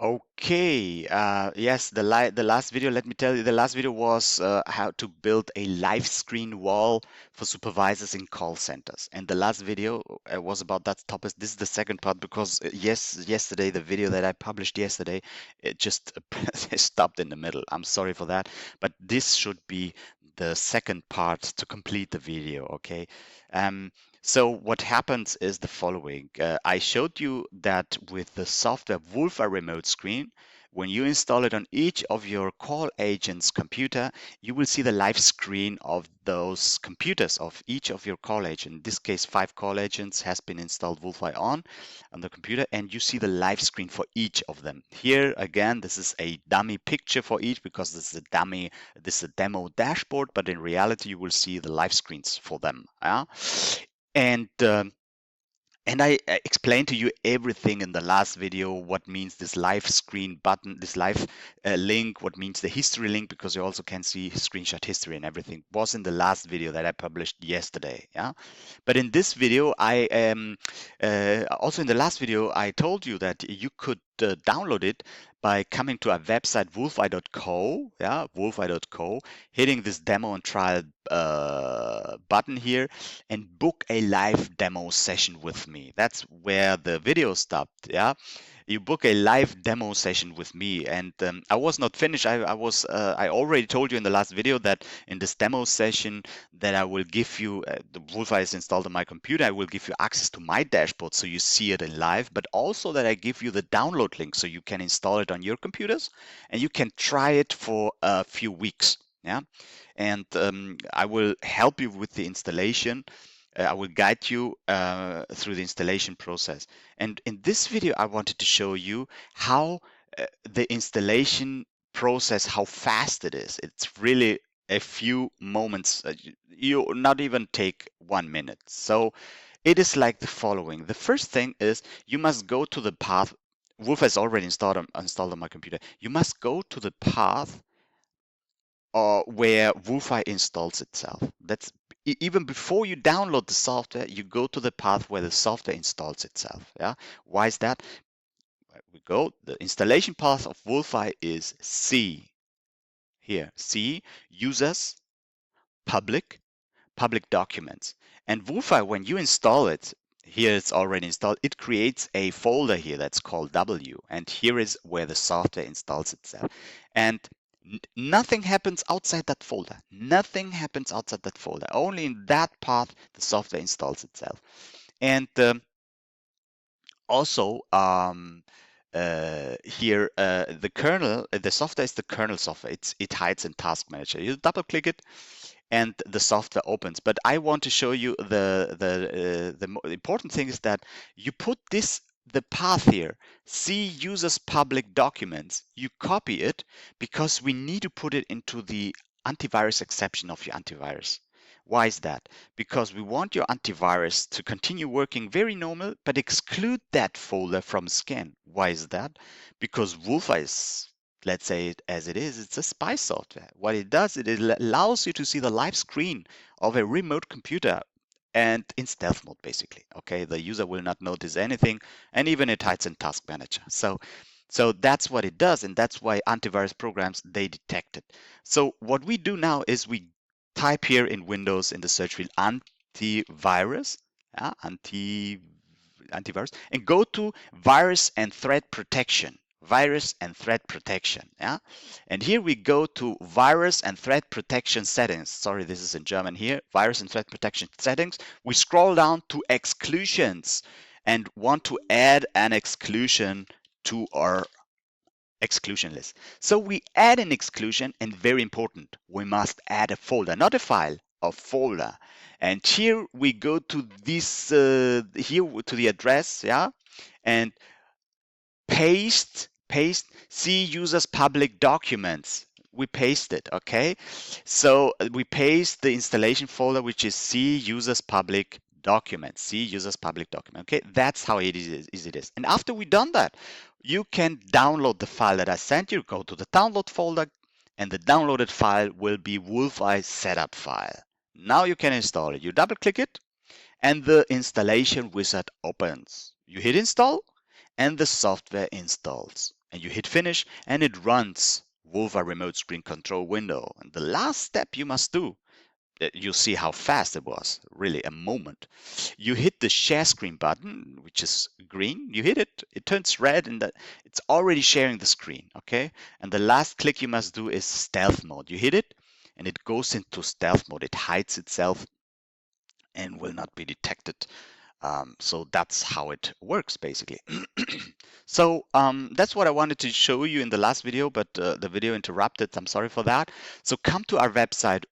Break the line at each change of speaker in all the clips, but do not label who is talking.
Okay, yes, the last video, let me tell you, the last video was how to build a live screen wall for supervisors in call centers. And the last video was about that topic. This is the second part because yesterday, the video that I published yesterday, it just stopped in the middle. I'm sorry for that, but this should be the second part to complete the video, okay? Um, so what happens is the following. I showed you that with the software Wolfeye Remote Screen, when you install it on each of your call agent's computer, you will see the live screen of those computers of each of your call agents. In this case, 5 call agents has been installed Wolfeye on the computer, and you see the live screen for each of them. Here again, this is a dummy picture for each because this is a demo dashboard, but in reality, you will see the live screens for them. Yeah? And I explained to you everything in the last video, what means this live screen button, this live link, what means the history link, because you also can see screenshot history and everything was in the last video that I published yesterday. Yeah. But in this video, I also in the last video, I told you that you could download it by coming to our website, wolfeye.co, yeah, wolfeye.co, hitting this demo and trial button here, and book a live demo session with me. That's where the video stopped. Yeah, you book a live demo session with me, and I was not finished. I already told you in the last video that in this demo session that I will give you the Wolfeye is installed on my computer. I will give you access to my dashboard so you see it in live, but also that I give you the download link so you can install it on your computers and you can try it for a few weeks. Yeah, and I will help you with the installation. I will guide you through the installation process. And in this video, I wanted to show you how the installation process, how fast it is. It's really a few moments. You not even take 1 minute. So it is like the following. The first thing is you must go to the path. Wolfeye is already installed on my computer. You must go to the path where Wolfeye installs itself. That's even before you download the software, you go to the path where the software installs itself. Yeah, why is that? We go. The installation path of Wolfeye is C. Here, C users public documents. And Wolfeye, when you install it, here it's already installed, it creates a folder here that's called W. And here is where the software installs itself. And nothing happens outside that folder. Nothing happens outside that folder. Only in that path the software installs itself. And also here the kernel, the software is the kernel software. It hides in Task Manager. You double click it, and the software opens. But I want to show you the important thing is that you put the path here, see users public documents, you copy it because we need to put it into the antivirus exception of your antivirus. Why is that? Because we want your antivirus to continue working very normal, but exclude that folder from scan. Why is that? Because Wolfeye is, let's say it as it is, it's a spy software. What it does, it allows you to see the live screen of a remote computer and in stealth mode, basically. Okay, the user will not notice anything, and even it hides in Task Manager. So that's what it does, and that's why antivirus programs, they detect it. So what we do now is we type here in Windows in the search field antivirus, antivirus, and go to virus and threat protection. Virus and threat protection. Yeah, and here we go to virus and threat protection settings. Sorry, this is in German here. Virus and threat protection settings. We scroll down to exclusions and want to add an exclusion to our exclusion list. So we add an exclusion, and very important, we must add a folder, not a file, a folder. And here we go to this here to the address, yeah, and paste C users public documents. We paste it, okay? So we paste the installation folder, which is C users public document, C users public document, okay? That's how it is. And after we've done that, you can download the file that I sent you, go to the download folder, and the downloaded file will be Wolfeye setup file. Now you can install it. You double click it, and the installation wizard opens. You hit install, and the software installs. and you hit finish, and it runs Wolfeye Remote Screen control window. And the last step you must do, you'll see how fast it was, really a moment. You hit the share screen button, which is green. You hit it, it turns red, and it's already sharing the screen, okay? And the last click you must do is stealth mode. You hit it, and it goes into stealth mode. It hides itself and will not be detected. So that's how it works, basically. So that's what I wanted to show you in the last video, but the video interrupted. I'm sorry for that. So come to our website,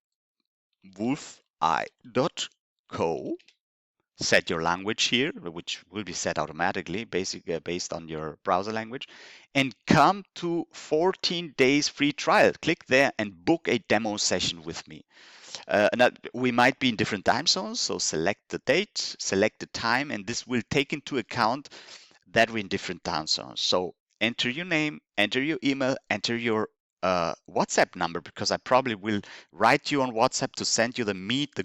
wolfeye.co. Set your language here, which will be set automatically, basically based on your browser language, and come to 14 days free trial. Click there and book a demo session with me. We might be in different time zones, so select the date, select the time, and this will take into account that we're in different time zones. So enter your name, enter your email, enter your WhatsApp number, because I probably will write you on WhatsApp to send you the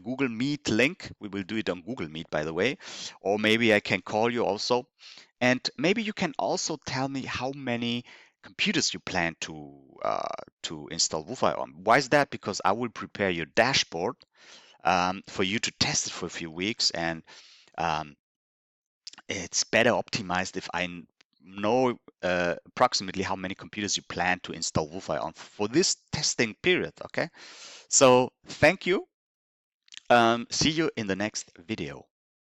Google Meet link. We will do it on Google Meet, by the way, or maybe I can call you also. And maybe you can also tell me how many computers you plan to install Wolfeye on. Why is that? Because I will prepare your dashboard for you to test it for a few weeks, and it's better optimized if I know approximately how many computers you plan to install Wolfeye on for this testing period. Okay, so thank you. See you in the next video.